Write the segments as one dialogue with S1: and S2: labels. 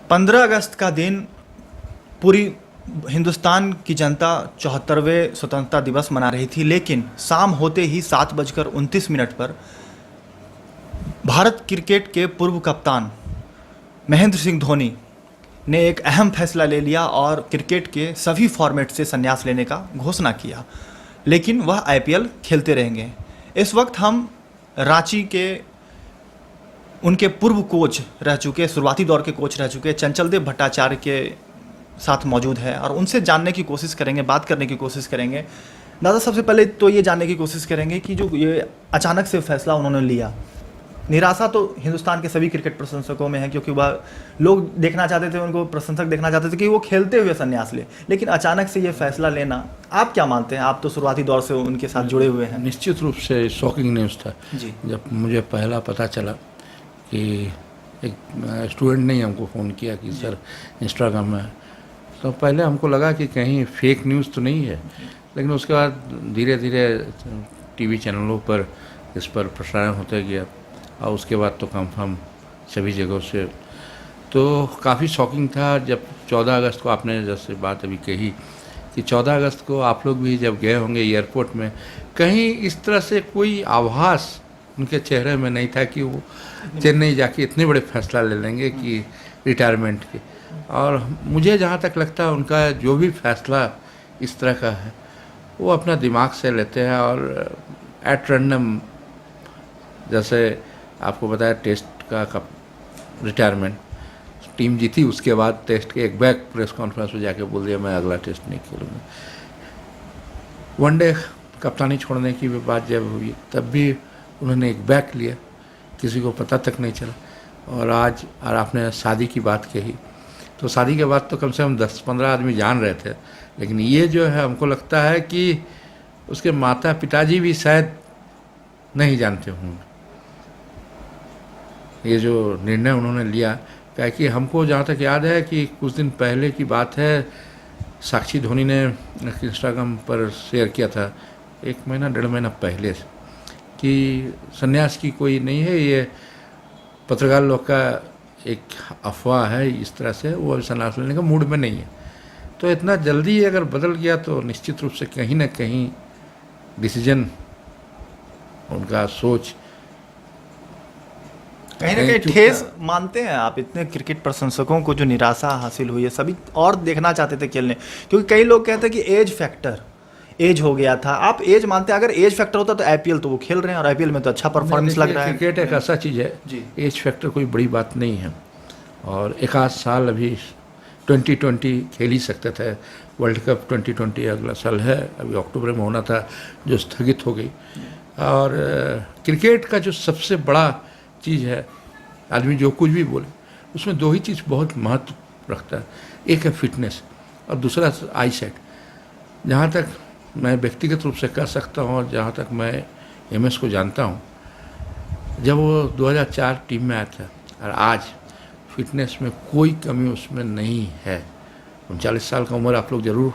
S1: 15 अगस्त का दिन पूरी हिंदुस्तान की जनता 74वें स्वतंत्रता दिवस मना रही थी, लेकिन शाम होते ही 7:29 पर भारत क्रिकेट के पूर्व कप्तान महेंद्र सिंह धोनी ने एक अहम फैसला ले लिया और क्रिकेट के सभी फॉर्मेट से संन्यास लेने का घोषणा किया। लेकिन वह आईपीएल खेलते रहेंगे। इस वक्त हम रांची के उनके पूर्व कोच रह चुके, शुरुआती दौर के कोच रह चुके चंचलदेव भट्टाचार्य के साथ मौजूद है और उनसे जानने की कोशिश करेंगे, बात करने की कोशिश करेंगे। दादा, सबसे पहले तो ये जानने की कोशिश करेंगे कि जो ये अचानक से फैसला उन्होंने लिया, निराशा तो हिंदुस्तान के सभी क्रिकेट प्रशंसकों में है, क्योंकि वह लोग देखना चाहते थे, उनको प्रशंसक देखना चाहते थे कि वो खेलते हुए संन्यास ले। लेकिन अचानक से ये फैसला लेना, आप क्या मानते हैं? आप तो शुरुआती दौर से उनके साथ जुड़े हुए हैं।
S2: निश्चित रूप से शॉकिंग न्यूज़ था
S1: जी।
S2: जब मुझे पहला पता चला कि एक स्टूडेंट ने ही हमको फ़ोन किया कि सर इंस्टाग्राम में, तो पहले हमको लगा कि कहीं फेक न्यूज़ तो नहीं है, लेकिन उसके बाद धीरे धीरे टीवी चैनलों पर इस पर प्रसारण होते गया और उसके बाद तो कंफर्म सभी जगहों से। तो काफ़ी शॉकिंग था जब 14 अगस्त को आपने जैसे बात अभी कही कि 14 अगस्त को आप लोग भी जब गए होंगे एयरपोर्ट में, कहीं इस तरह से कोई आभास उनके चेहरे में नहीं था कि वो चेन्नई जाके इतने बड़े फैसला ले लेंगे कि रिटायरमेंट के। और मुझे जहाँ तक लगता है उनका जो भी फैसला इस तरह का है वो अपना दिमाग से लेते हैं और एट रैंडम, जैसे आपको बताया टेस्ट का रिटायरमेंट, टीम जीती उसके बाद टेस्ट के एक बैक प्रेस कॉन्फ्रेंस में जाके बोल दिया मैं अगला टेस्ट नहीं खेलूँगा। वनडे कप्तानी छोड़ने की भी बात जब हुई तब भी उन्होंने एक बैक लिया, किसी को पता तक नहीं चला। और आज और आपने शादी की बात कही, तो शादी के बाद तो कम से कम 10-15 आदमी जान रहे थे, लेकिन ये जो है हमको लगता है कि उसके माता पिताजी भी शायद नहीं जानते होंगे ये जो निर्णय उन्होंने लिया। क्या कि हमको जहाँ तक याद है कि कुछ दिन पहले की बात है, साक्षी धोनी ने इंस्टाग्राम पर शेयर किया था 1 महीना 1.5 महीना पहले से कि संन्यास की कोई नहीं है, ये पत्रकार लोग का एक अफवाह है, इस तरह से वो संन्यास लेने का मूड में नहीं है। तो इतना जल्दी अगर बदल गया तो निश्चित रूप से कहीं ना कहीं डिसीजन, उनका सोच
S1: कहीं ना कहीं ठेस मानते हैं आप? इतने क्रिकेट प्रशंसकों को जो निराशा हासिल हुई है, सभी और देखना चाहते थे खेलने, क्योंकि कई लोग कहते हैं कि एज फैक्टर, एज हो गया था। आप एज मानते हैं? अगर एज फैक्टर होता तो आईपीएल तो वो खेल रहे हैं और आईपीएल में तो अच्छा परफॉर्मेंस लग रहा है।
S2: क्रिकेट एक ऐसा चीज़ है
S1: जी,
S2: एज फैक्टर कोई बड़ी बात नहीं है। और एक आध साल अभी 2020 खेल ही सकते थे, वर्ल्ड कप 2020 अगला साल है, अभी अक्टूबर में होना था जो स्थगित हो गई। और क्रिकेट का जो सबसे बड़ा चीज़ है, आदमी जो कुछ भी बोले उसमें 2 ही चीज़ बहुत महत्व रखता है, एक है फिटनेस और दूसरा आई साइट। जहाँ तक मैं व्यक्तिगत रूप से कह सकता हूँ और जहाँ तक मैं एमएस को जानता हूँ, जब वो 2004 टीम में आया था और आज फिटनेस में कोई कमी उसमें नहीं है। 39 साल का उम्र आप लोग ज़रूर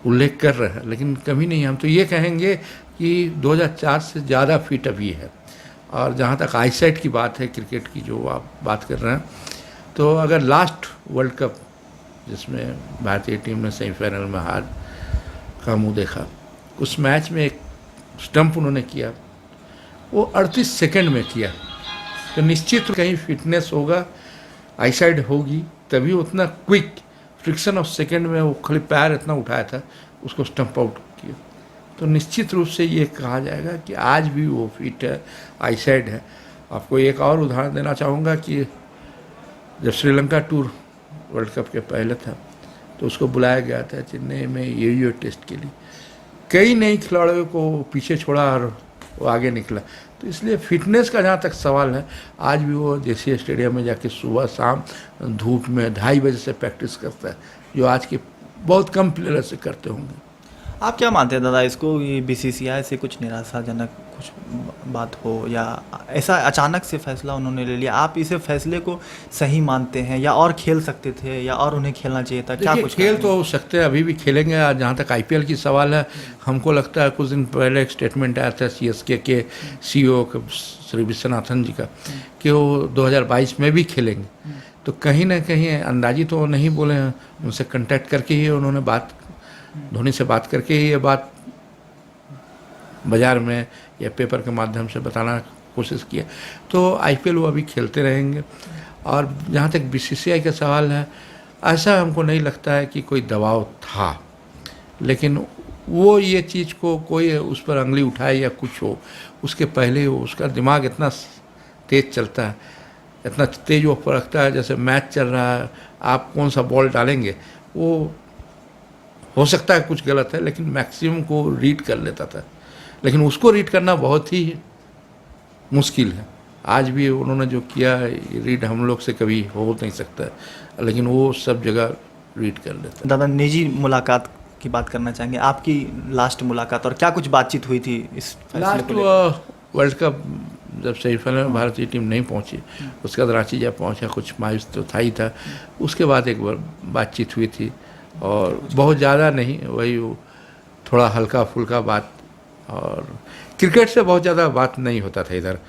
S2: उल्लेख कर रहे हैं, लेकिन कमी नहीं है। हम तो ये कहेंगे कि 2004 से ज़्यादा फिट अभी है। और जहाँ तक आईसाइट की बात है क्रिकेट की जो आप बात कर रहे हैं, तो अगर लास्ट वर्ल्ड कप जिसमें भारतीय टीम ने सेमीफाइनल में हार का मुँह देखा, उस मैच में एक स्टंप उन्होंने किया, वो 38 सेकंड में किया। तो निश्चित कहीं फिटनेस होगा, आईसाइट होगी, तभी उतना क्विक फ्रिक्शन ऑफ सेकंड में वो खाली पैर इतना उठाया था, उसको स्टंप आउट किया। तो निश्चित रूप से ये कहा जाएगा कि आज भी वो फिट है, आईसाइट है। आपको एक और उदाहरण देना चाहूँगा कि जब श्रीलंका टूर वर्ल्ड कप के पहले था तो उसको बुलाया गया था चेन्नई में ये टेस्ट के लिए, कई नए खिलाड़ियों को पीछे छोड़ा और वो आगे निकला। तो इसलिए फिटनेस का जहाँ तक सवाल है, आज भी वो देसी स्टेडियम में जाके सुबह शाम धूप में 2:30 बजे से प्रैक्टिस करता है, जो आज के बहुत कम प्लेयर से करते होंगे।
S1: आप क्या मानते हैं दादा, इसको ये बीसीसीआई से कुछ निराशाजनक कुछ बात हो या ऐसा अचानक से फैसला उन्होंने ले लिया, आप इसे फैसले को सही मानते हैं या और खेल सकते थे या और उन्हें खेलना चाहिए था? क्या कुछ
S2: खेल तो हो सकते हैं, अभी भी खेलेंगे। जहाँ तक आईपीएल की सवाल है, हमको लगता है कुछ दिन पहले एक स्टेटमेंट आया था सीएसके के सीईओ श्री विश्वनाथन जी का कि वो 2022 में भी खेलेंगे। तो कहीं ना कहीं अंदाजी तो नहीं बोले हैं, उनसे कांटेक्ट करके ही उन्होंने धोनी से बात करके ही ये बात बाज़ार में या पेपर के माध्यम से बताना कोशिश किया। तो आईपीएल वो अभी खेलते रहेंगे। और जहाँ तक बीसीसीआई का सवाल है, ऐसा हमको नहीं लगता है कि कोई दबाव था, लेकिन वो ये चीज़ को कोई उस पर उंगली उठाए या कुछ हो, उसके पहले उसका दिमाग इतना तेज़ चलता है, इतना तेज़ वो रखता है, जैसे मैच चल रहा है, आप कौन सा बॉल डालेंगे, वो हो सकता है कुछ गलत है, लेकिन मैक्सिमम को रीड कर लेता था। लेकिन उसको रीड करना बहुत ही मुश्किल है। आज भी उन्होंने जो किया रीड हम लोग से कभी हो नहीं सकता है, लेकिन वो सब जगह रीड कर लेता है।
S1: दादा, निजी मुलाकात की बात करना चाहेंगे, आपकी लास्ट मुलाकात और क्या कुछ बातचीत हुई थी इस फैसले को लेकर?
S2: वर्ल्ड कप जब सेमीफाइनल में भारतीय टीम नहीं पहुंची, उसके बाद रांची जब पहुंचा, कुछ मायूस तो था ही था। उसके बाद एक बार बातचीत हुई थी, और बहुत ज़्यादा नहीं, वही थोड़ा हल्का फुल्का बात, और क्रिकेट से बहुत ज़्यादा बात नहीं होता था इधर,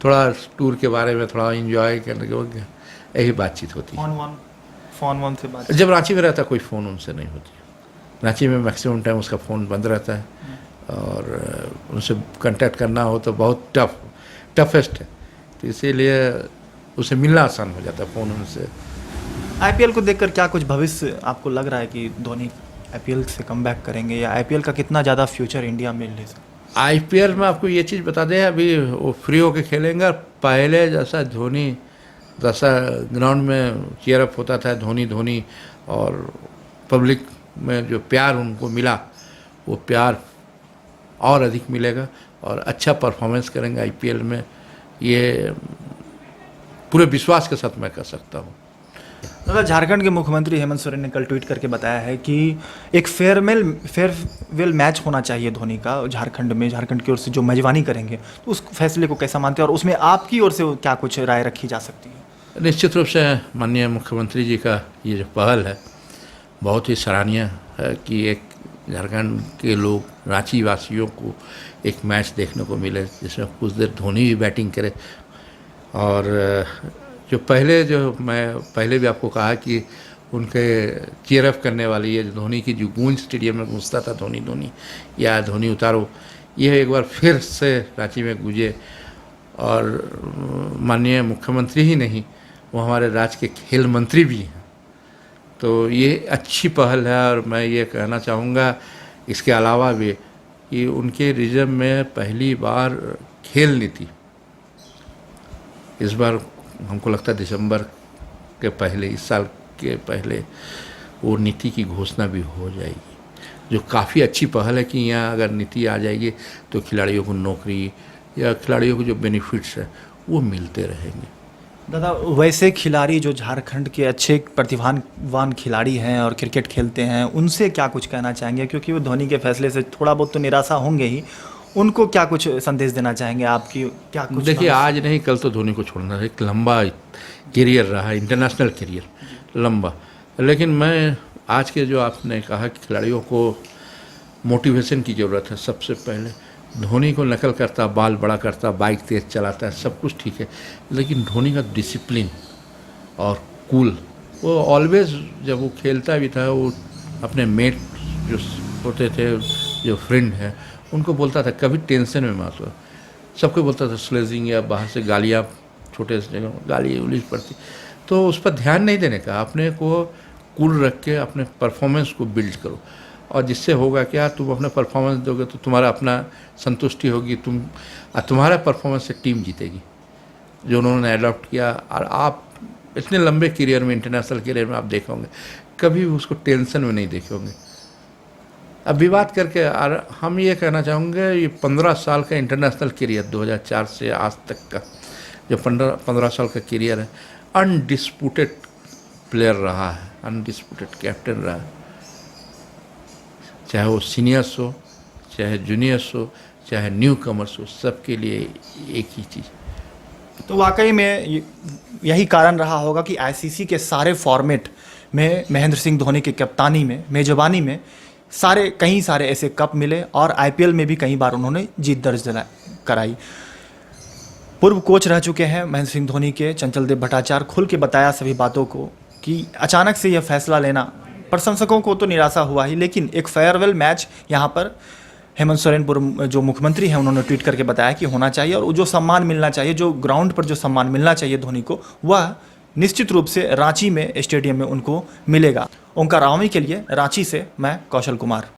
S2: थोड़ा टूर के बारे में थोड़ा एंजॉय करने के, यही बातचीत होती है।
S1: फोन से बात?
S2: जब रांची में रहता कोई फ़ोन उनसे नहीं होती। रांची में मैक्सिमम टाइम उसका फ़ोन बंद रहता है, और उनसे कांटेक्ट करना हो तो बहुत टफेस्ट है, तो इसीलिए उसे मिलना आसान हो जाता है फ़ोन उनसे।
S1: आईपीएल को देखकर क्या कुछ भविष्य आपको लग रहा है कि धोनी आईपीएल से कमबैक करेंगे, या आईपीएल का कितना ज़्यादा फ्यूचर इंडिया में ले सकते?
S2: आईपीएल में आपको ये चीज़ बता दें, अभी वो फ्री होके खेलेंगे, और पहले जैसा धोनी जैसा ग्राउंड में चीयर अप होता था धोनी धोनी, और पब्लिक में जो प्यार उनको मिला, वो प्यार और अधिक मिलेगा, और अच्छा परफॉर्मेंस करेंगे आईपीएल में, ये पूरे विश्वास के साथ मैं कह सकता हूँ।
S1: दादा, झारखंड के मुख्यमंत्री हेमंत सोरेन ने कल ट्वीट करके बताया है कि एक फेयरवेल मैच होना चाहिए धोनी का झारखंड में, झारखंड की ओर से जो मेजबानी करेंगे, तो उस फैसले को कैसा मानते हैं, और उसमें आपकी ओर से क्या कुछ राय रखी जा सकती है?
S2: निश्चित रूप से माननीय मुख्यमंत्री जी का ये जो पहल है बहुत ही सराहनीय है, कि एक झारखंड के लोग, रांची वासियों को एक मैच देखने को मिले जिसमें कुछ देर धोनी भी बैटिंग करे। और जो मैं पहले भी आपको कहा कि उनके चीयर अप करने वाली ये धोनी की जो गूंज स्टेडियम में गूंजता था, धोनी धोनी या धोनी उतारो, ये एक बार फिर से रांची में गूंजे। और माननीय मुख्यमंत्री ही नहीं, वो हमारे राज्य के खेल मंत्री भी हैं, तो ये अच्छी पहल है। और मैं ये कहना चाहूँगा इसके अलावा भी कि उनके रिजर्व में पहली बार खेल नीति इस बार हमको लगता है दिसंबर के पहले, इस साल के पहले वो नीति की घोषणा भी हो जाएगी, जो काफ़ी अच्छी पहल है कि यहाँ अगर नीति आ जाएगी तो खिलाड़ियों को नौकरी या खिलाड़ियों को जो बेनिफिट्स है वो मिलते रहेंगे।
S1: दादा, वैसे खिलाड़ी जो झारखंड के अच्छे प्रतिभावान खिलाड़ी हैं और क्रिकेट खेलते हैं, उनसे क्या कुछ कहना चाहेंगे? क्योंकि वो धोनी के फैसले से थोड़ा बहुत तो निराशा होंगे ही, उनको क्या कुछ संदेश देना चाहेंगे? आपकी क्या कुछ?
S2: देखिए, आज नहीं कल तो धोनी को छोड़ना है, एक लंबा करियर रहा, इंटरनेशनल करियर लंबा। लेकिन मैं आज के जो आपने कहा कि खिलाड़ियों को मोटिवेशन की ज़रूरत है, सबसे पहले धोनी को नकल करता, बाल बड़ा करता, बाइक तेज चलाता है, सब कुछ ठीक है, लेकिन धोनी का डिसिप्लिन और कूल, वो ऑलवेज जब वो खेलता भी था, वो अपने मेट जो होते थे, जो फ्रेंड हैं, उनको बोलता था कभी टेंशन में मत हो। सबको बोलता था स्लेजिंग या बाहर से गालियाँ, छोटे से जगह गाली उलिश पड़ती, तो उस पर ध्यान नहीं देने का, अपने को कूल रख के अपने परफॉर्मेंस को बिल्ड करो। और जिससे होगा क्या, तुम अपना परफॉर्मेंस दोगे तो तुम्हारा अपना संतुष्टि होगी, तुम्हारा परफॉर्मेंस से टीम जीतेगी, जो उन्होंने अडॉप्ट किया। और आप इतने लंबे करियर में, इंटरनेशनल करियर में आप देखोगे, कभी उसको टेंशन में नहीं देखोगे। अब विवाद करके, और हम ये कहना चाहूँगे, ये 15 साल का इंटरनेशनल करियर 2004 से आज तक का जो 15 साल का करियर है, अनडिस्प्यूटेड प्लेयर रहा है, अनडिस्प्यूटेड कैप्टन रहा है, चाहे वो सीनियर्स हो, चाहे जूनियर्स हो, चाहे न्यू कमर्स हो, सबके लिए एक ही चीज़।
S1: तो वाकई में यही कारण रहा होगा कि आईसीसी के सारे फॉर्मेट में महेंद्र सिंह धोनी की कप्तानी में, मेजबानी में कई सारे ऐसे कप मिले, और आईपीएल में भी कई बार उन्होंने जीत दर्ज कराई। पूर्व कोच रह चुके हैं महेंद्र सिंह धोनी के चंचल देव भट्टाचार्य खुल के बताया सभी बातों को कि अचानक से यह फैसला लेना प्रशंसकों को तो निराशा हुआ ही, लेकिन एक फेयरवेल मैच यहाँ पर हेमंत सोरेन पूर्व जो मुख्यमंत्री हैं उन्होंने ट्वीट करके बताया कि होना चाहिए और जो सम्मान मिलना चाहिए, जो ग्राउंड पर जो सम्मान मिलना चाहिए धोनी को, वह निश्चित रूप से रांची में स्टेडियम में उनको मिलेगा। ओंकार रावमी के लिए रांची से मैं कौशल कुमार।